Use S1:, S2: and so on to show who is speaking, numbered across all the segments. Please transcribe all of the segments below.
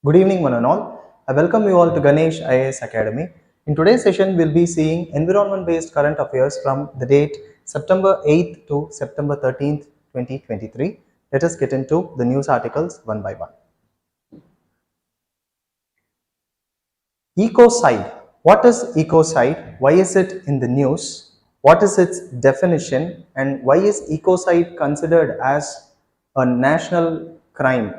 S1: Good evening, one and all. I welcome you all to Ganesh IAS Academy. In today's session, we'll be seeing environment-based current affairs from the date September 8th to September 13th, 2023. Let us get into the news articles one by one. Ecocide. What is ecocide? Why is it in the news? What is its definition? And why is ecocide considered as a national crime?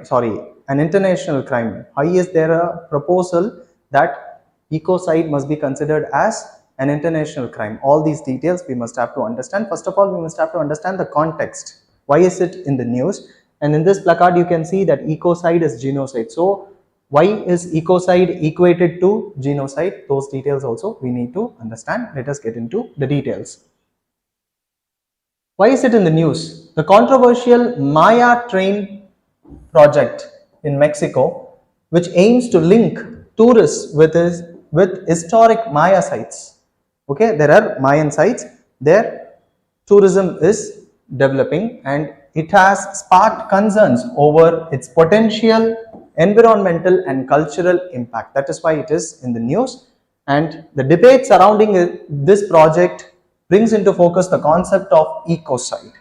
S1: An international crime. Why is there a proposal that ecocide must be considered as an international crime? All these details we must have to understand. First of all, we must have to understand the context. Why is it in the news? And in this placard, you can see that ecocide is genocide. So, why is ecocide equated to genocide? Those details also we need to understand. Let us get into the details. Why is it in the news? The controversial Maya train project in Mexico, which aims to link tourists with historic Maya sites. Okay, there are Mayan sites, their tourism is developing and it has sparked concerns over its potential environmental and cultural impact. That is why it is in the news, and the debate surrounding this project brings into focus the concept of ecocide,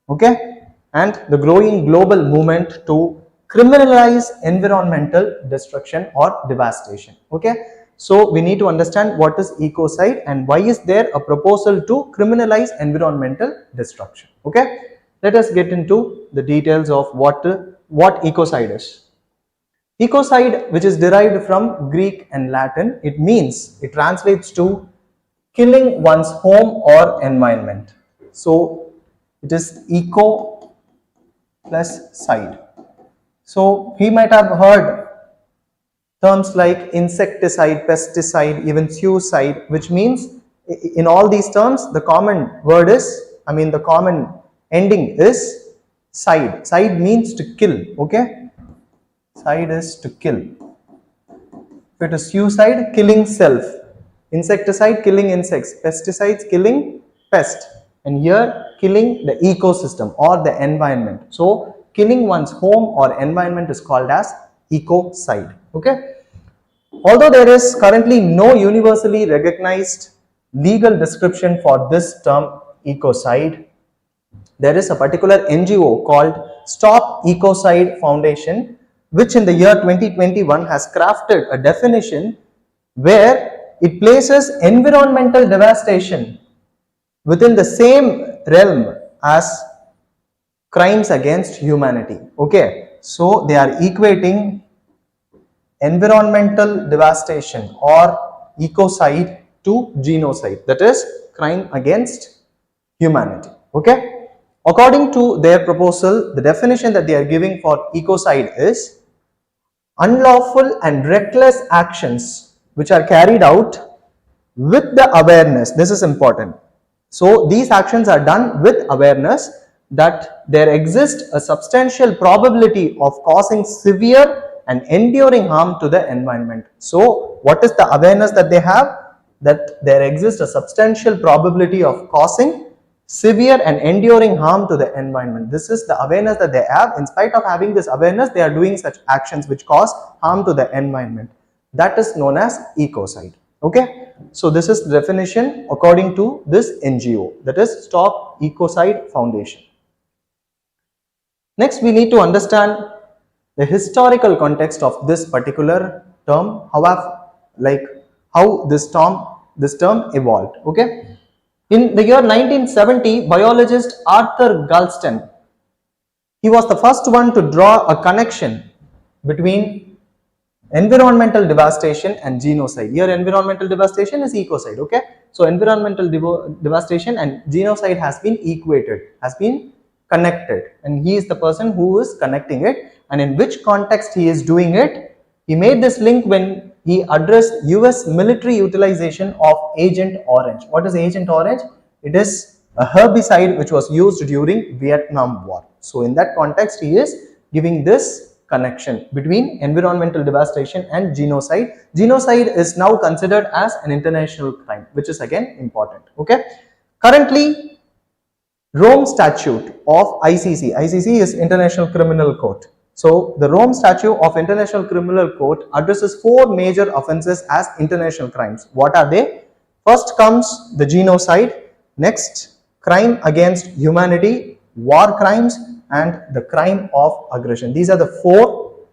S1: okay, and the growing global movement to criminalize environmental destruction or devastation. Okay, so we need to understand what is ecocide and why is there a proposal to criminalize environmental destruction. Okay, let us get into the details of what ecocide is. Ecocide, which is derived from Greek and Latin, it translates to killing one's home or environment. So it is eco plus side. So he might have heard terms like insecticide, pesticide, even suicide, which means in all these terms the common word is, the common ending is side. Side means to kill, okay? Side is to kill. If it is suicide, killing self. Insecticide, killing insects. Pesticides, killing pest. And here, killing the ecosystem or the environment. So, killing one's home or environment is called as ecocide. Okay. Although there is currently no universally recognized legal description for this term ecocide, there is a particular NGO called Stop Ecocide Foundation, which in the year 2021 has crafted a definition where it places environmental devastation within the same realm as crimes against humanity. Okay, so they are equating environmental devastation or ecocide to genocide, that is crime against humanity. Okay, according to their proposal, the definition that they are giving for ecocide is unlawful and reckless actions which are carried out with the awareness. This is important. So these actions are done with awareness that there exists a substantial probability of causing severe and enduring harm to the environment. So what is the awareness that they have? That there exists a substantial probability of causing severe and enduring harm to the environment. This is the awareness that they have. In spite of having this awareness, they are doing such actions which cause harm to the environment. That is known as ecocide. Okay, so this is the definition according to this NGO, that is Stop Ecocide Foundation. Next, we need to understand the historical context of this particular term, how this term evolved. Okay. In the year 1970, biologist Arthur Galston, he was the first one to draw a connection between environmental devastation and genocide. Here environmental devastation is ecocide, okay? So environmental devastation and genocide has been equated, has been connected, and he is the person who is connecting it. And in which context he is doing it? He made this link when he addressed US military utilization of Agent Orange. What is Agent Orange? It is a herbicide which was used during Vietnam War. So in that context, he is giving this connection between environmental devastation and genocide. Genocide is now considered as an international crime, which is again important. Okay. Currently, Rome Statute of ICC is International Criminal Court. So the Rome Statute of International Criminal Court addresses 4 major offenses as international crimes. What are they? First comes the genocide, next crime against humanity, war crimes, and the crime of aggression. These are the 4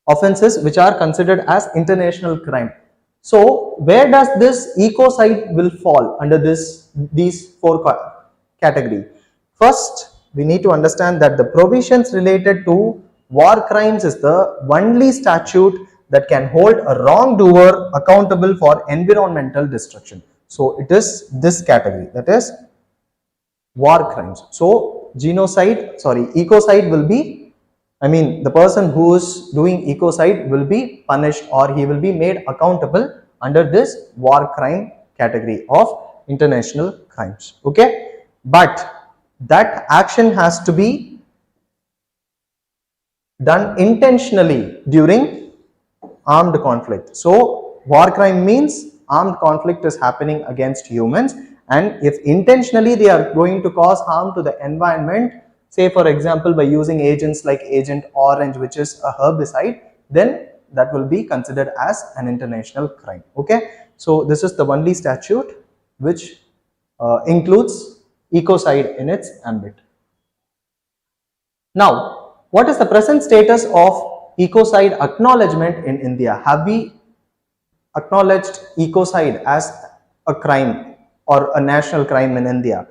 S1: offenses which are considered as international crime. So where does this ecocide will fall under these 4 category? First, we need to understand that the provisions related to war crimes is the only statute that can hold a wrongdoer accountable for environmental destruction. So it is this category, that is war crimes. So ecocide will be, the person who is doing ecocide will be punished, or he will be made accountable under this war crime category of international crimes. Okay, but that action has to be done intentionally during armed conflict. So war crime means armed conflict is happening against humans, and if intentionally they are going to cause harm to the environment, say for example by using agents like Agent Orange, which is a herbicide, then that will be considered as an international crime. Okay, so this is the only statute which includes ecocide in its ambit. Now, what is the present status of ecocide acknowledgement in India? Have we acknowledged ecocide as a crime or a national crime in India?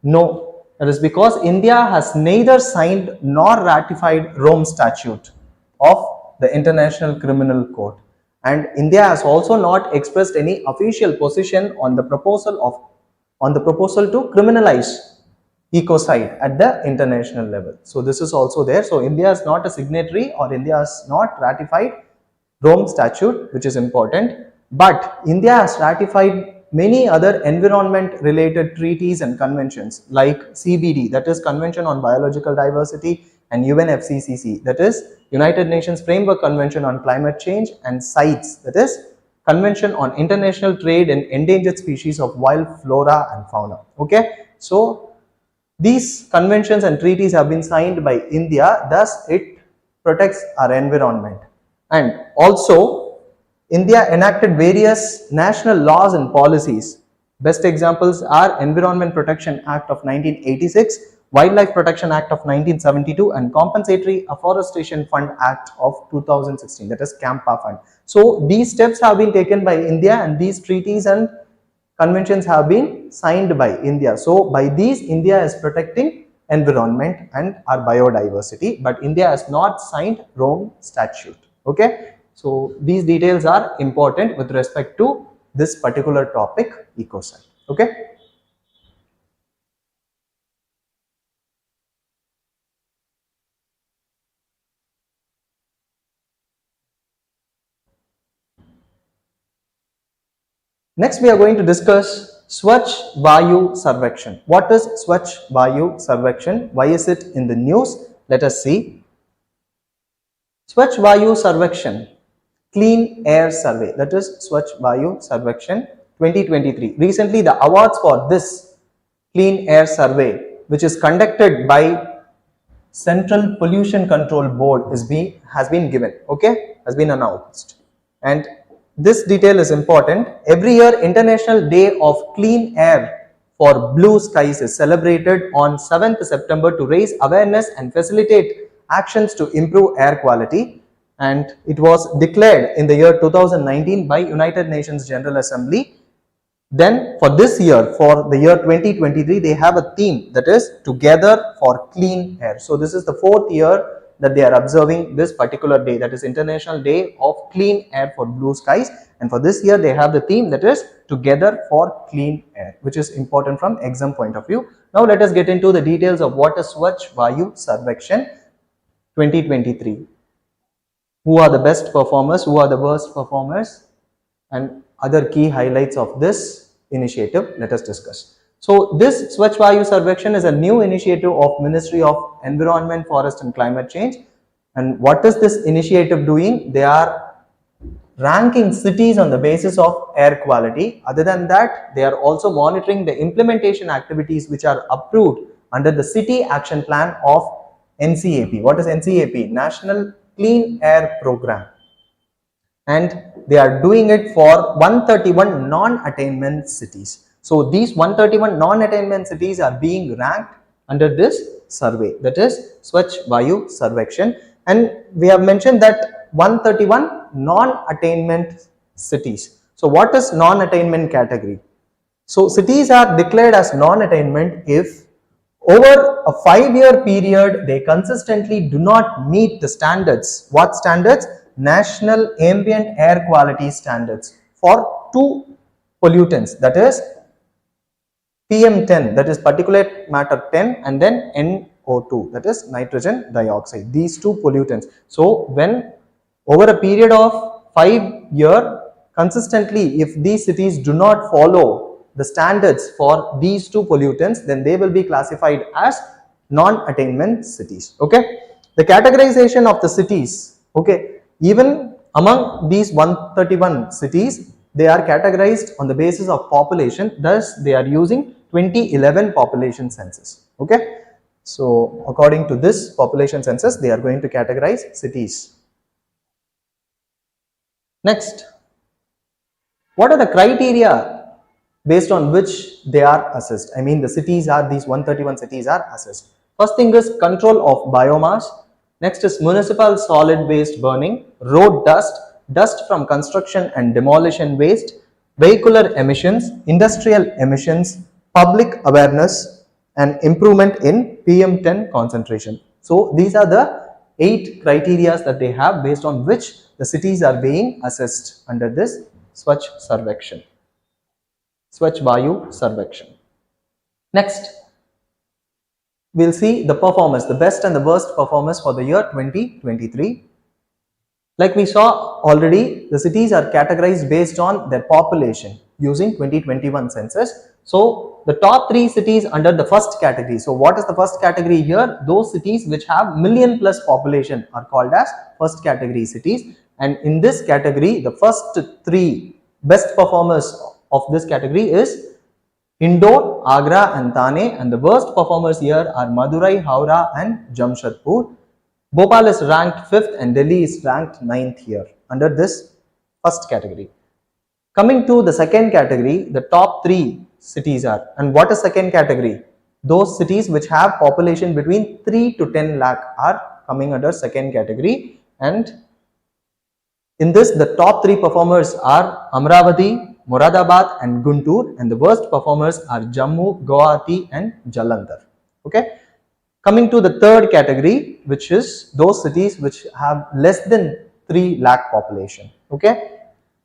S1: No, that is because India has neither signed nor ratified Rome Statute of the International Criminal Court, and India has also not expressed any official position on the proposal to criminalize ecocide at the international level. So this is also there. So India is not a signatory, or India has not ratified Rome Statute, which is important, but India has ratified many other environment related treaties and conventions like CBD, that is Convention on Biological Diversity, and UNFCCC, that is United Nations Framework Convention on Climate Change, and CITES, that is Convention on International Trade in Endangered Species of Wild Flora and Fauna. Okay, so these conventions and treaties have been signed by India, thus it protects our environment. And also India enacted various national laws and policies. Best examples are Environment Protection Act of 1986, Wildlife Protection Act of 1972, and Compensatory Afforestation Fund Act of 2016, that is CAMPA Fund. So these steps have been taken by India, and these treaties and conventions have been signed by India. So by these, India is protecting environment and our biodiversity, but India has not signed Rome Statute. Okay, so these details are important with respect to this particular topic, ecocide. Okay. Next, we are going to discuss Swachh Vayu Sarvekshan. What is Swachh Vayu Sarvekshan? Why is it in the news? Let us see. Swachh Vayu Sarvekshan, Clean Air Survey, that is Swachh Vayu Sarvekshan 2023. Recently, the awards for this Clean Air Survey, which is conducted by Central Pollution Control Board, has been given. Okay, has been announced, and this detail is important. Every year, International Day of Clean Air for Blue Skies is celebrated on 7th September to raise awareness and facilitate actions to improve air quality. And it was declared in the year 2019 by United Nations General Assembly. Then for this year, for the year 2023, they have a theme, that is Together for Clean Air. So this is the 4th year that they are observing this particular day, that is International Day of Clean Air for Blue Skies, and for this year they have the theme, that is Together for Clean Air, which is important from exam point of view. Now let us get into the details of what is Swachh Vayu Sarvekshan 2023. Who are the best performers, who are the worst performers, and other key highlights of this initiative, let us discuss. So this Swachh Vayu Sarvekshan is a new initiative of Ministry of Environment, Forest and Climate Change. And what is this initiative doing? They are ranking cities on the basis of air quality. Other than that, they are also monitoring the implementation activities which are approved under the City Action Plan of NCAP. What is NCAP? National Clean Air Program. And they are doing it for 131 non-attainment cities. So these 131 non-attainment cities are being ranked under this survey, that is Swachh Vayu Sarvekshan. And we have mentioned that 131 non-attainment cities. So what is non-attainment category? So cities are declared as non-attainment if over a 5-year period they consistently do not meet the standards. What standards? National Ambient Air Quality Standards for two pollutants, that is PM10, that is particulate matter 10, and then NO2, that is nitrogen dioxide. These two pollutants. So when over a period of 5 years consistently, if these cities do not follow the standards for these two pollutants, then they will be classified as non-attainment cities. Okay, the categorization of the cities, okay, even among these 131 cities, they are categorized on the basis of population. Thus they are using 2011 population census. Okay, so according to this population census, they are going to categorize cities. Next, what are the criteria based on which they are assessed? I mean, the cities are, these 131 cities are assessed. First thing is control of biomass. Next is municipal solid waste burning, road dust, dust from construction and demolition waste, vehicular emissions, industrial emissions, public awareness, and improvement in PM10 concentration. So these are the 8 criteria that they have based on which the cities are being assessed under this Swachh Sarvekshan. Swachh Vayu Sarvekshan. Next, we'll see the performance, the best and the worst performance for the year 2023. Like we saw already, the cities are categorized based on their population using 2021 census. So the top 3 cities under the first category. So what is the first category here? Those cities which have million plus population are called as first category cities. And in this category, the first 3 best performers of this category is Indore, Agra and Thane, and the worst performers here are Madurai, Howrah and Jamshedpur. Bhopal is ranked 5th and Delhi is ranked 9th here under this first category. Coming to the second category, the top 3 cities are, and what is second category? Those cities which have population between 3 to 10 lakh are coming under second category. And in this, the top 3 performers are Amravati, Moradabad and Guntur, and the worst performers are Jammu, Guwahati and Jalandhar. Okay. Coming to the third category, which is those cities which have less than 3 lakh population. Okay.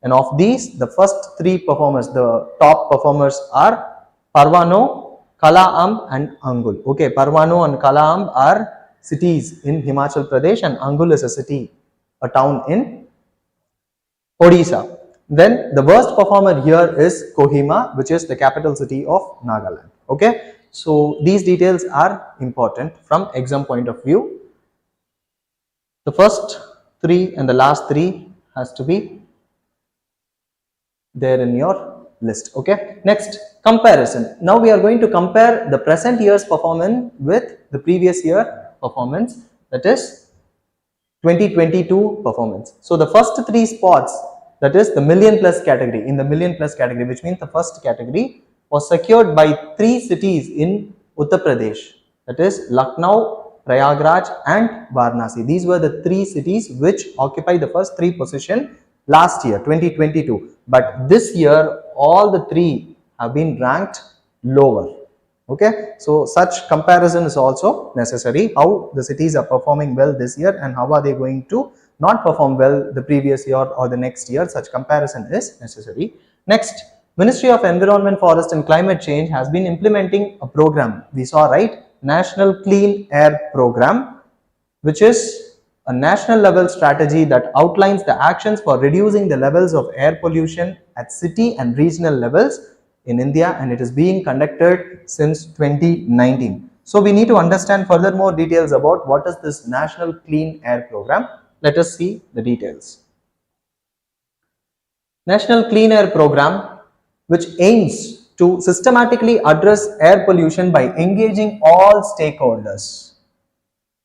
S1: And of these, the first 3 performers, the top performers are Parvano, Kalaamb and Angul. Okay. Parvano and Kalaamb are cities in Himachal Pradesh and Angul is a city, a town in Odisha. Then the worst performer here is Kohima, which is the capital city of Nagaland. Okay, so these details are important from exam point of view. The first 3 and the last 3 has to be there in your list. Okay, next, comparison. Now we are going to compare the present year's performance with the previous year performance, that is 2022 performance. So the first 3 spots, that is the million plus category, in the million plus category, which means the first category was secured by 3 cities in Uttar Pradesh, that is Lucknow, Prayagraj and Varanasi. These were the 3 cities which occupied the first 3 position last year 2022, but this year all the 3 have been ranked lower. Okay, so such comparison is also necessary, how the cities are performing well this year and how are they going to not perform well the previous year or the next year. Such comparison is necessary. Next, Ministry of Environment, Forest and Climate Change has been implementing a program, we saw, right, National Clean Air Program, which is a national level strategy that outlines the actions for reducing the levels of air pollution at city and regional levels in India, and it is being conducted since 2019. So we need to understand further more details about what is this National Clean Air Program. Let us see the details. National Clean Air Program, which aims to systematically address air pollution by engaging all stakeholders.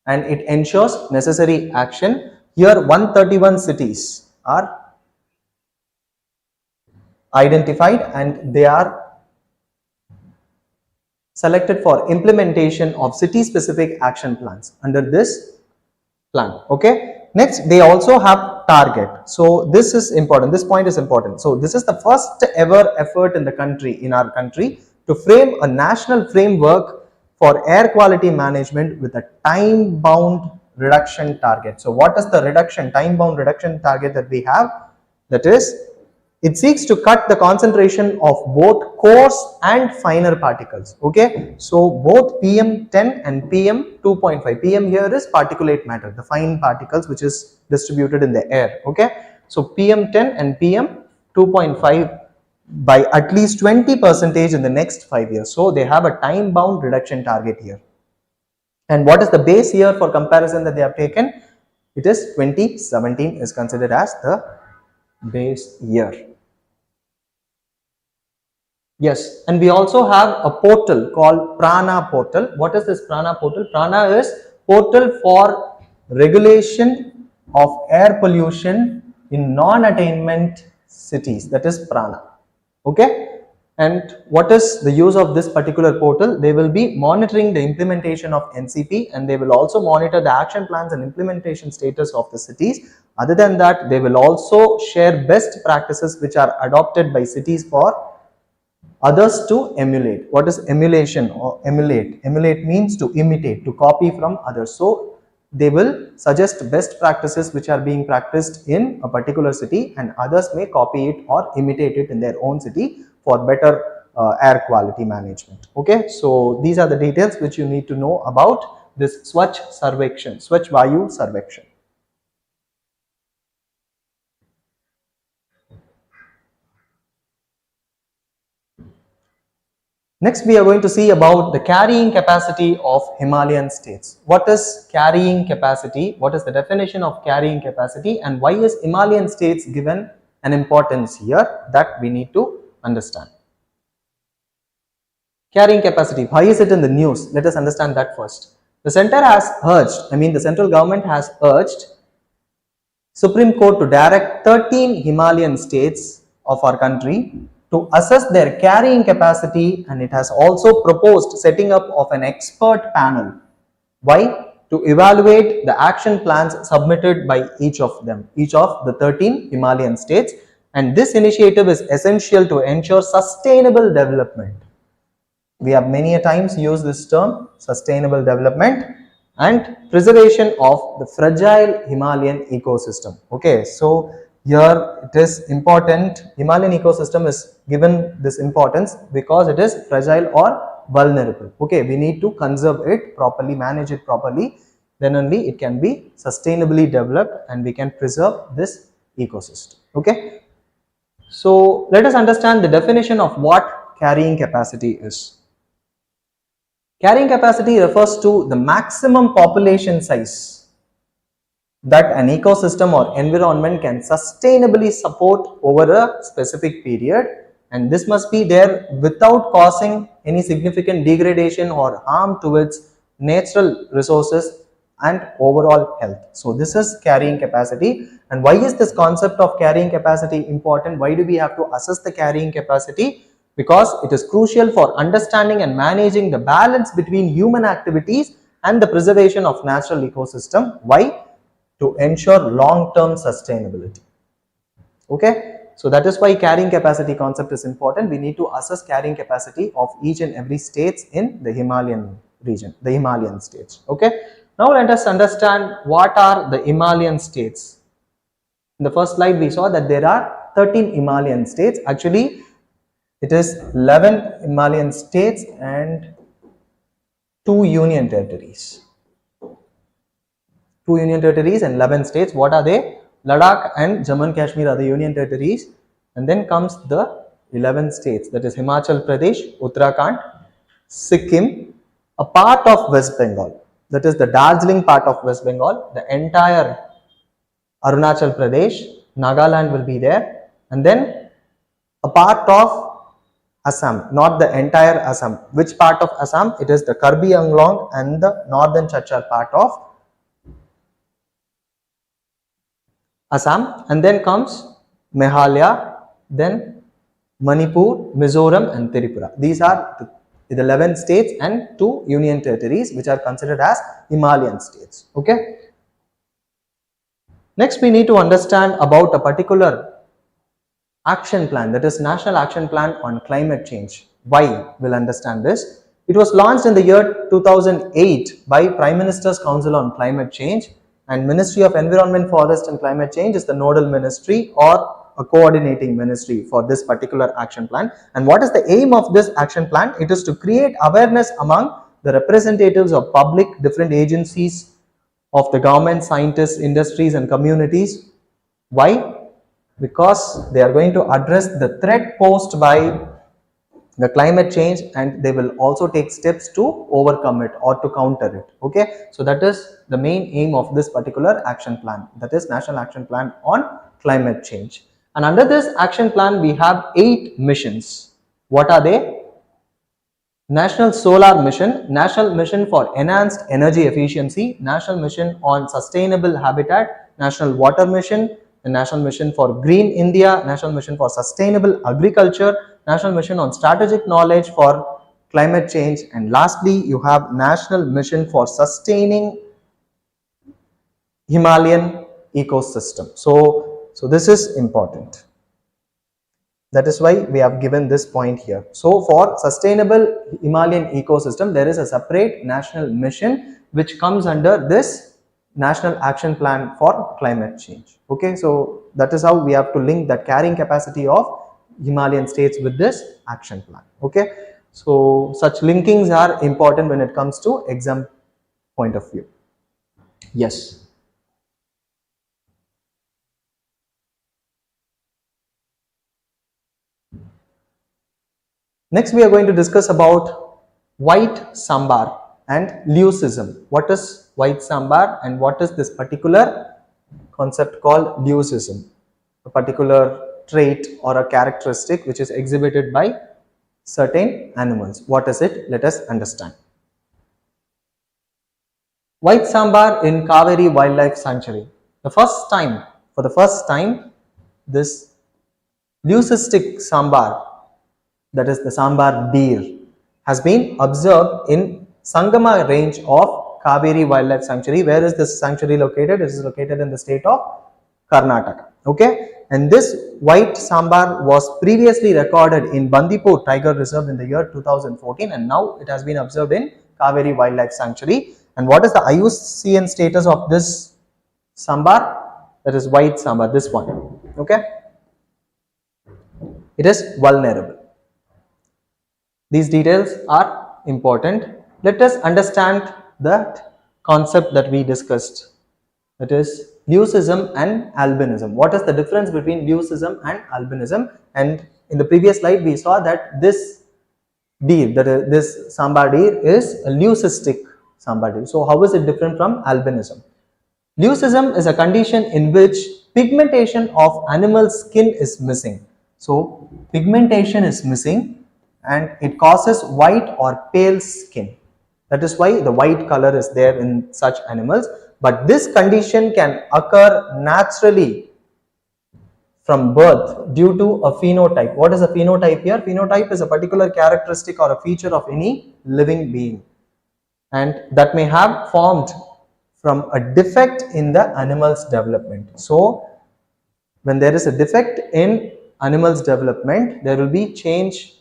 S1: and it ensures necessary action. Here 131 cities are identified and they are selected for implementation of city specific action plans under this plan. Okay, next they also have target. So this is important, this point is important. So this is the first ever effort in the country, in our country, to frame a national framework for air quality management with a time bound reduction target. So what is the time bound reduction target that we have? That is, it seeks to cut the concentration of both coarse and finer particles. Okay, so both PM10 and PM2.5. PM here is particulate matter, the fine particles which is distributed in the air. Okay, so PM10 and PM2.5 by at least 20% in the next 5 years. So they have a time bound reduction target here. And what is the base year for comparison that they have taken? It is 2017 is considered as the base year. Yes, and we also have a portal called Prana portal. What is this Prana portal? Prana is portal for regulation of air pollution in non-attainment cities. That is Prana. Okay, and what is the use of this particular portal? They will be monitoring the implementation of NCP, and they will also monitor the action plans and implementation status of the cities. Other than that, they will also share best practices which are adopted by cities for others to emulate. What is emulation or emulate? Emulate means to imitate, to copy from others. So they will suggest best practices which are being practiced in a particular city, and others may copy it or imitate it in their own city for better air quality management. Okay, so these are the details which you need to know about this Swachh Sarvekshan, Swachh Vayu Sarvekshan. Next, we are going to see about the carrying capacity of Himalayan states. What is carrying capacity? What is the definition of carrying capacity, and why is Himalayan states given an importance here? That we need to understand. Carrying capacity, why is it in the news? Let us understand that first. The center has urged, the central government has urged Supreme Court to direct 13 Himalayan states of our country to assess their carrying capacity, and it has also proposed setting up of an expert panel. Why? To evaluate the action plans submitted by each of them, each of the 13 Himalayan states, and this initiative is essential to ensure sustainable development. We have many a times used this term, sustainable development, and preservation of the fragile Himalayan ecosystem. Okay, so here it is important, Himalayan ecosystem is given this importance because it is fragile or vulnerable. Okay, we need to conserve it properly, manage it properly, then only it can be sustainably developed and we can preserve this ecosystem. Okay, so let us understand the definition of what carrying capacity is. Carrying capacity refers to the maximum population size that an ecosystem or environment can sustainably support over a specific period, and this must be there without causing any significant degradation or harm to its natural resources and overall health. So this is carrying capacity. And why is this concept of carrying capacity important? Why do we have to assess the carrying capacity? Because it is crucial for understanding and managing the balance between human activities and the preservation of natural ecosystem. Why? To ensure long-term sustainability. Okay, so that is why carrying capacity concept is important. We need to assess carrying capacity of each and every states in the Himalayan region, the Himalayan states. Okay, now let us understand what are the Himalayan states. In the first slide we saw that there are 13 Himalayan states. Actually it is 11 Himalayan states and 2 union territories. 2 union territories and 11 states. What are they? Ladakh and Jammu and Kashmir are the union territories, and then comes the 11 states, that is Himachal Pradesh, Uttarakhand, Sikkim, a part of West Bengal, that is the Darjeeling part of West Bengal, the entire Arunachal Pradesh, Nagaland will be there, and then a part of Assam, not the entire Assam. Which part of Assam? It is the Karbi Anglong and the northern Chachar part of Assam, and then comes Meghalaya, then Manipur, Mizoram and Tripura. These are the 11 states and 2 union territories which are considered as Himalayan states. Okay. Next, we need to understand about a particular action plan, that is National Action Plan on Climate Change. Why? We'll understand this. It was launched in the year 2008 by Prime Minister's Council on Climate Change, and Ministry of Environment, Forest and Climate Change is the nodal ministry or a coordinating ministry for this particular action plan. And what is the aim of this action plan? It is to create awareness among the representatives of public, different agencies of the government, scientists, industries and communities. Why? Because they are going to address the threat posed by the climate change, and they will also take steps to overcome it or to counter it. Okay, so that is the main aim of this particular action plan, that is National Action Plan on Climate Change. And under this action plan we have 8 missions. What are they? National Solar Mission, National Mission for Enhanced Energy Efficiency, National Mission on Sustainable Habitat, National Water Mission, the National Mission for Green India, National Mission for Sustainable Agriculture, National Mission on Strategic Knowledge for Climate Change, and lastly you have National Mission for Sustaining Himalayan Ecosystem. So this is important. That is why we have given this point here. So for Sustainable Himalayan Ecosystem, there is a separate national mission which comes under this National Action Plan for Climate Change. Okay, so that is how we have to link that carrying capacity of Himalayan states with this action plan. Okay, so such linkings are important when it comes to exam point of view. Yes. Next, we are going to discuss about white sambar and leucism. What is white sambar and what is this particular concept called leucism? A particular trait or a characteristic which is exhibited by certain animals. What is it? Let us understand. White sambar in Kaveri Wildlife Sanctuary. For the first time, this leucistic sambar, that is the sambar deer, has been observed in Sangama range of Kaveri Wildlife Sanctuary. Where is this sanctuary located? It is located in the state of Karnataka. Okay, and this white sambar was previously recorded in Bandipur Tiger Reserve in the year 2014, and now it has been observed in Kaveri Wildlife Sanctuary. And what is the IUCN status of this sambar? That is white sambar, this one. Okay, it is vulnerable. These details are important. Let us understand that concept that we discussed, that is leucism and albinism. What is the difference between leucism and albinism? And in the previous slide we saw that this deer, this sambar deer is a leucistic sambar deer. So how is it different from albinism? Leucism is a condition in which pigmentation of animal skin is missing. So pigmentation is missing and it causes white or pale skin. That is why the white color is there in such animals. But this condition can occur naturally from birth due to a phenotype. What is a phenotype here? Phenotype is a particular characteristic or a feature of any living being, and that may have formed from a defect in the animal's development. So when there is a defect in animal's development, there will be change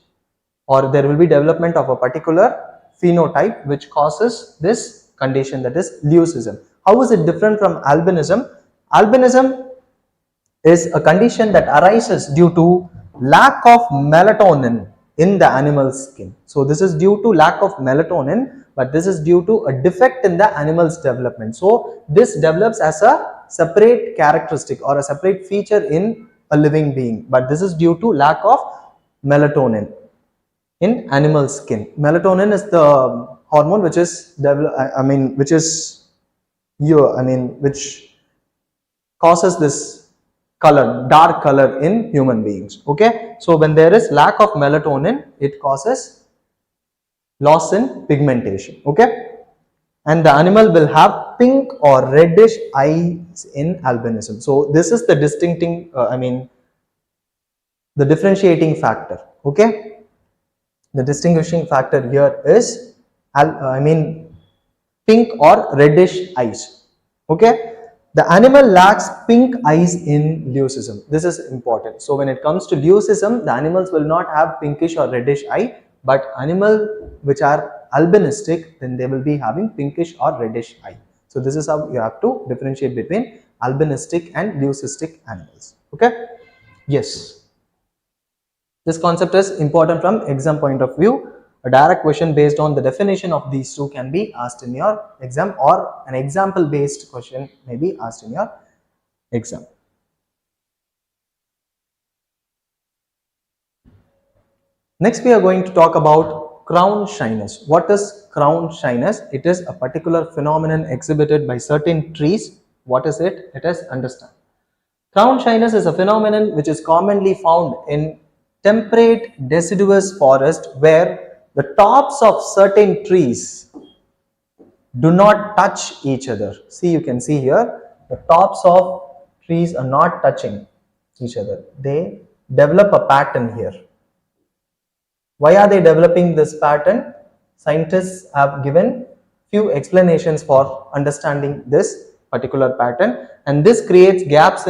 S1: or there will be development of a particular phenotype which causes this condition, that is leucism. How is it different from albinism? Albinism is a condition that arises due to lack of melatonin in the animal's skin. So this is due to lack of melatonin, but this is due to a defect in the animal's development. So this develops as a separate characteristic or a separate feature in a living being, but this is due to lack of melatonin in animal skin. Melatonin is the hormone which is which causes this color, dark color in human beings. Okay, so when there is lack of melatonin, it causes loss in pigmentation. Okay, and the animal will have pink or reddish eyes in albinism. So this is the the differentiating factor. Okay, the distinguishing factor here is pink or reddish eyes. Okay, the animal lacks pink eyes in leucism. This is important. So when it comes to leucism, the animals will not have pinkish or reddish eye, but animal which are albinistic, then they will be having pinkish or reddish eye. So this is how you have to differentiate between albinistic and leucistic animals. Okay, yes. This concept is important from exam point of view. A direct question based on the definition of these two can be asked in your exam, or an example based question may be asked in your exam. Next we are going to talk about crown shyness. What is crown shyness? It is a particular phenomenon exhibited by certain trees. What is it? Let us understand. Crown shyness is a phenomenon which is commonly found in temperate deciduous forest where the tops of certain trees do not touch each other. See, you can see here the tops of trees are not touching each other. They develop a pattern here. Why are they developing this pattern? Scientists have given few explanations for understanding this particular pattern, and this creates gaps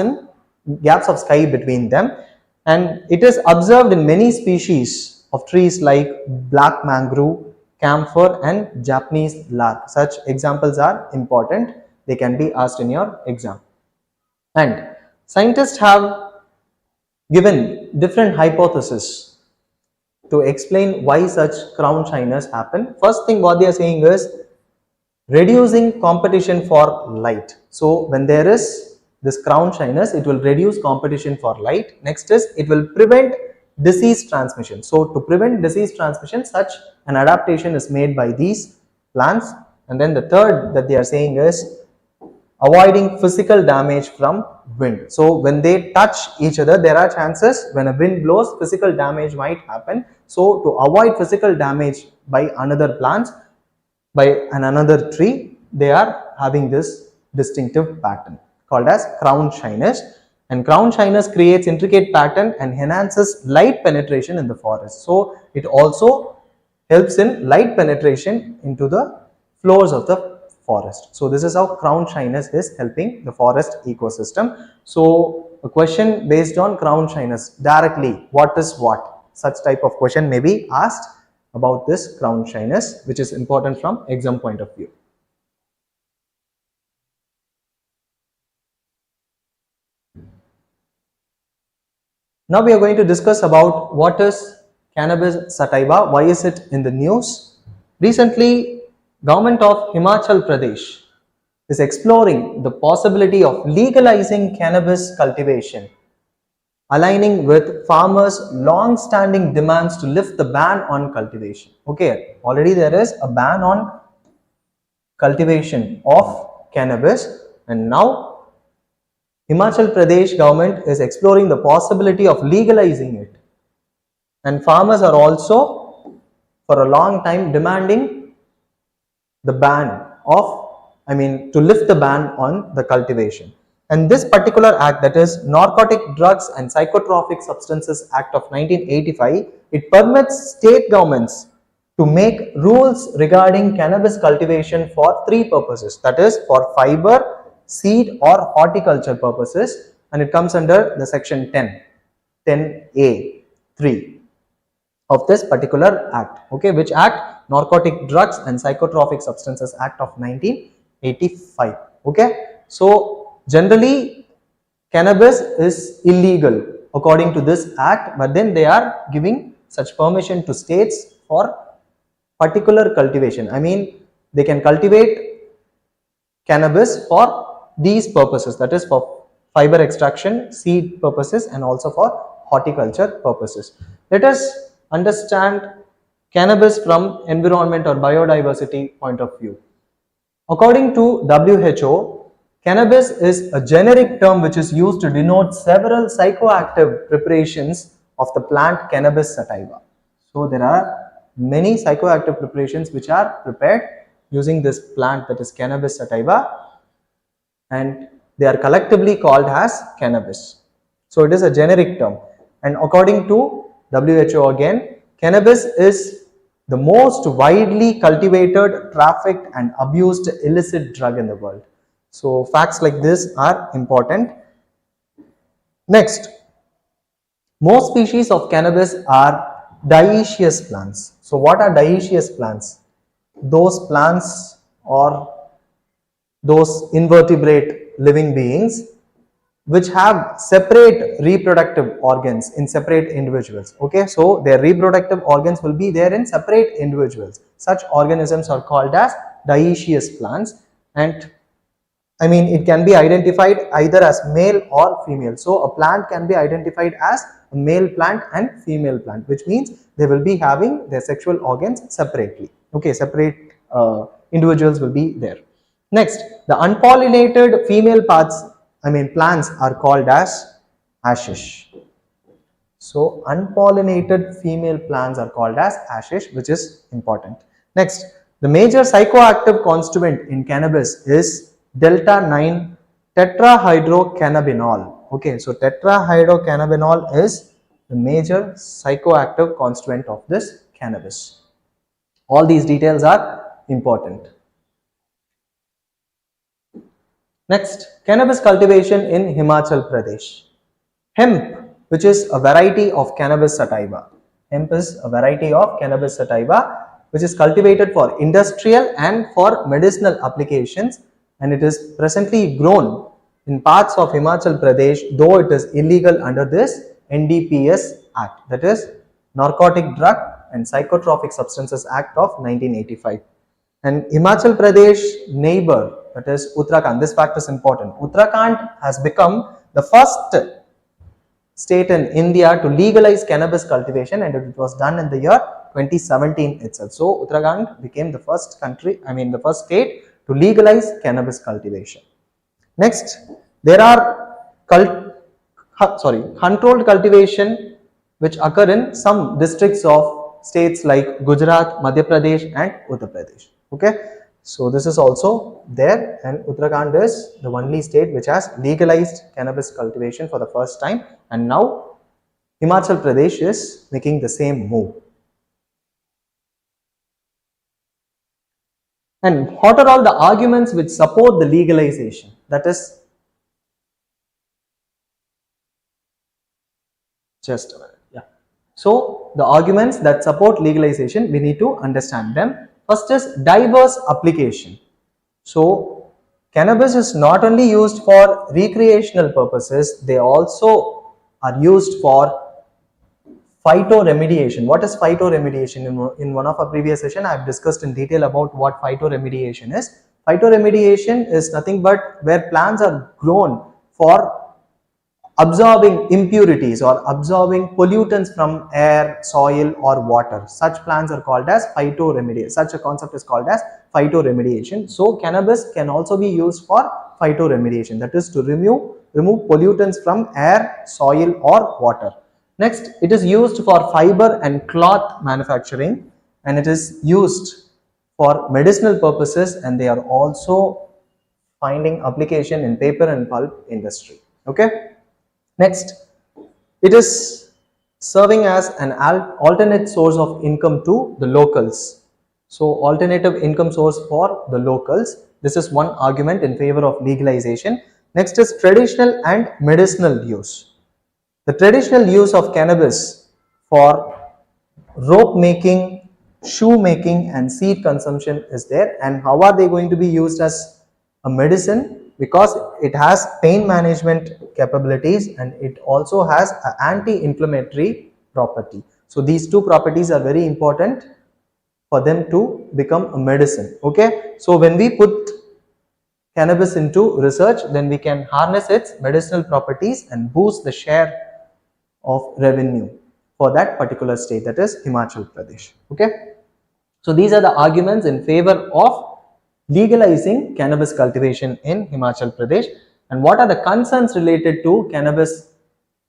S1: of sky between them, and it is observed in many species of trees like black mangrove, camphor and Japanese larch. Such examples are important. They can be asked in your exam. And scientists have given different hypotheses to explain why such crown shyness happen. First thing what they are saying is reducing competition for light. So when there is this crown shyness, it will reduce competition for light. Next is it will prevent disease transmission. So to prevent disease transmission, such an adaptation is made by these plants. And then the third that they are saying is avoiding physical damage from wind. So when they touch each other, there are chances when a wind blows, physical damage might happen. So to avoid physical damage by another plants, by another tree, they are having this distinctive pattern called as crown shyness. And crown shyness creates intricate pattern and enhances light penetration in the forest. So it also helps in light penetration into the floors of the forest. So this is how crown shyness is helping the forest ecosystem. So a question based on crown shyness directly, what is what? Such type of question may be asked about this crown shyness, which is important from exam point of view. Now we are going to discuss about what is cannabis sativa, why is it in the news. Recently, government of Himachal Pradesh is exploring the possibility of legalizing cannabis cultivation, aligning with farmers' long-standing demands to lift the ban on cultivation. Okay, already there is a ban on cultivation of cannabis, and now Himachal Pradesh government is exploring the possibility of legalizing it, and farmers are also for a long time demanding the ban of, to lift the ban on the cultivation. And this particular act, that is Narcotic Drugs and Psychotropic Substances Act of 1985, it permits state governments to make rules regarding cannabis cultivation for three purposes, that is for fiber, seed or horticulture purposes, and it comes under the section 10A 3 of this particular act. Okay, which act? Narcotic Drugs and Psychotropic Substances Act of 1985. Okay, so generally cannabis is illegal according to this act, but then they are giving such permission to states for particular cultivation. They can cultivate cannabis for these purposes, that is for fiber extraction, seed purposes and also for horticulture purposes. Let us understand cannabis from environment or biodiversity point of view. According to WHO, cannabis is a generic term which is used to denote several psychoactive preparations of the plant cannabis sativa. So there are many psychoactive preparations which are prepared using this plant, that is cannabis sativa, and they are collectively called as cannabis. So it is a generic term, and according to WHO again, cannabis is the most widely cultivated, trafficked and abused illicit drug in the world. So facts like this are important. Next, most species of cannabis are dioecious plants. So what are dioecious plants? Those plants or those invertebrate living beings which have separate reproductive organs in separate individuals. Okay, so their reproductive organs will be there in separate individuals. Such organisms are called as dioecious plants, and I mean, it can be identified either as male or female. So a plant can be identified as a male plant and female plant, which means they will be having their sexual organs separately. Okay, separate individuals will be there. Next, the unpollinated female plants are called as hashish. So unpollinated female plants are called as hashish, which is important. Next, the major psychoactive constituent in cannabis is delta 9 tetrahydrocannabinol. Okay, so tetrahydrocannabinol is the major psychoactive constituent of this cannabis. All these details are important. Next, cannabis cultivation in Himachal Pradesh. Hemp, which is a variety of cannabis sativa. Hemp is a variety of cannabis sativa which is cultivated for industrial and for medicinal applications, and it is presently grown in parts of Himachal Pradesh, though it is illegal under this NDPS Act, that is Narcotic Drug and Psychotropic Substances Act of 1985. And Himachal Pradesh neighbor, that is Uttarakhand, this fact is important. Uttarakhand has become the first state in India to legalize cannabis cultivation, and it was done in the year 2017 itself. So Uttarakhand became the first the first state to legalize cannabis cultivation. Next, there are controlled cultivation which occur in some districts of states like Gujarat, Madhya Pradesh and Uttar Pradesh. Okay, so this is also there, and Uttarakhand is the only state which has legalized cannabis cultivation for the first time, and now Himachal Pradesh is making the same move. And what are all the arguments which support the legalization? That is, just a minute, yeah. So the arguments that support legalization, we need to understand them. First is diverse application. So cannabis is not only used for recreational purposes, they also are used for phytoremediation. What is phytoremediation? In one of our previous session, I have discussed in detail about what phytoremediation is. Phytoremediation is nothing but where plants are grown for absorbing impurities or absorbing pollutants from air, soil or water. Such plants are called as phytoremediation. Such a concept is called as phytoremediation. So cannabis can also be used for phytoremediation, that is to remove pollutants from air, soil or water. Next, it is used for fiber and cloth manufacturing, and it is used for medicinal purposes, and they are also finding application in paper and pulp industry. Okay. Next, it is serving as an alternate source of income to the locals. So alternative income source for the locals. This is one argument in favor of legalization. Next is traditional and medicinal use. The traditional use of cannabis for rope making, shoe making and seed consumption is there. And how are they going to be used as a medicine? Because it has pain management capabilities and it also has an anti-inflammatory property. So these two properties are very important for them to become a medicine. Okay, so when we put cannabis into research, then we can harness its medicinal properties and boost the share of revenue for that particular state, that is Himachal Pradesh. Okay, so these are the arguments in favor of legalizing cannabis cultivation in Himachal Pradesh. And what are the concerns related to cannabis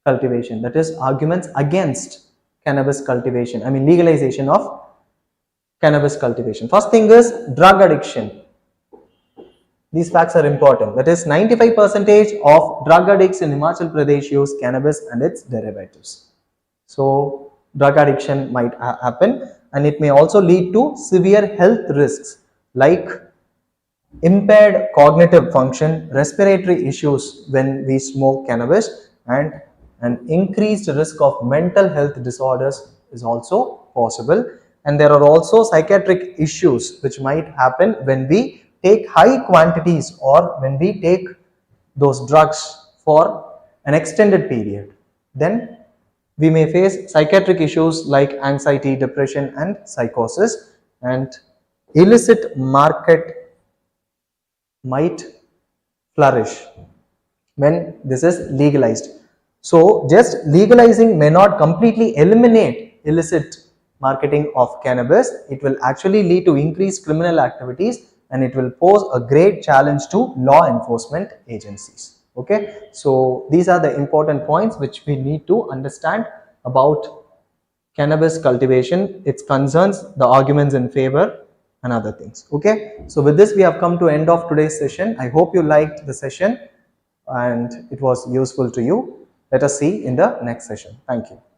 S1: cultivation? That is arguments against cannabis cultivation, legalization of cannabis cultivation. First thing is drug addiction. These facts are important. That is 95% of drug addicts in Himachal Pradesh use cannabis and its derivatives. So drug addiction might happen, and it may also lead to severe health risks like impaired cognitive function, respiratory issues when we smoke cannabis, and an increased risk of mental health disorders is also possible. And there are also psychiatric issues which might happen when we take high quantities or when we take those drugs for an extended period. Then we may face psychiatric issues like anxiety, depression, and psychosis, and illicit market might flourish when this is legalized. So just legalizing may not completely eliminate illicit marketing of cannabis. It will actually lead to increased criminal activities, and it will pose a great challenge to law enforcement agencies. Okay, so these are the important points which we need to understand about cannabis cultivation, its concerns, the arguments in favor, and other things. Okay, so with this we have come to end of today's session. I hope you liked the session and it was useful to you. Let us see in the next session. Thank you.